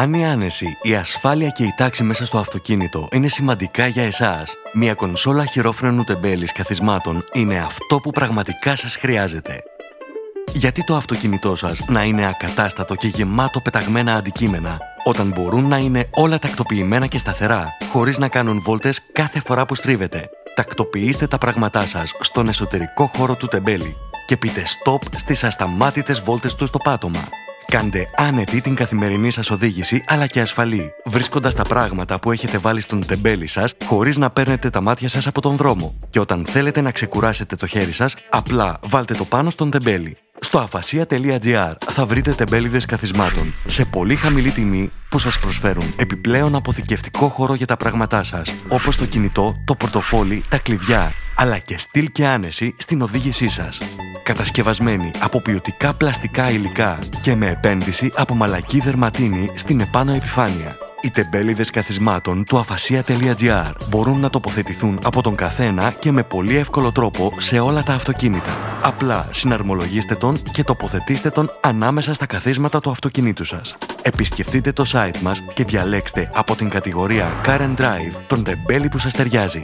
Αν η άνεση, η ασφάλεια και η τάξη μέσα στο αυτοκίνητο είναι σημαντικά για εσάς, μια κονσόλα χειρόφρενου τεμπέλης καθισμάτων είναι αυτό που πραγματικά σας χρειάζεται. Γιατί το αυτοκίνητό σας να είναι ακατάστατο και γεμάτο πεταγμένα αντικείμενα, όταν μπορούν να είναι όλα τακτοποιημένα και σταθερά, χωρίς να κάνουν βόλτες κάθε φορά που στρίβετε. Τακτοποιήστε τα πράγματά σας στον εσωτερικό χώρο του τεμπέλη και πείτε stop στις ασταμάτητες βόλτες του στο πάτωμα. Κάντε άνετη την καθημερινή σας οδήγηση, αλλά και ασφαλή, βρίσκοντας τα πράγματα που έχετε βάλει στον τεμπέλη σας, χωρίς να παίρνετε τα μάτια σας από τον δρόμο. Και όταν θέλετε να ξεκουράσετε το χέρι σας, απλά βάλτε το πάνω στον τεμπέλη. Στο afasia.gr θα βρείτε τεμπέληδες καθισμάτων σε πολύ χαμηλή τιμή που σας προσφέρουν επιπλέον αποθηκευτικό χώρο για τα πράγματά σας, όπως το κινητό, το πορτοφόλι, τα κλειδιά, αλλά και στυλ και άνεση στην οδήγησή σας. Κατασκευασμένοι από ποιοτικά πλαστικά υλικά και με επένδυση από μαλακή δερματίνη στην επάνω επιφάνεια. Οι τεμπέληδες καθισμάτων του afasia.gr μπορούν να τοποθετηθούν από τον καθένα και με πολύ εύκολο τρόπο σε όλα τα αυτοκίνητα. Απλά συναρμολογήστε τον και τοποθετήστε τον ανάμεσα στα καθίσματα του αυτοκινήτου σας. Επισκεφτείτε το site μας και διαλέξτε από την κατηγορία Car and Drive τον τεμπέλη που σας ταιριάζει.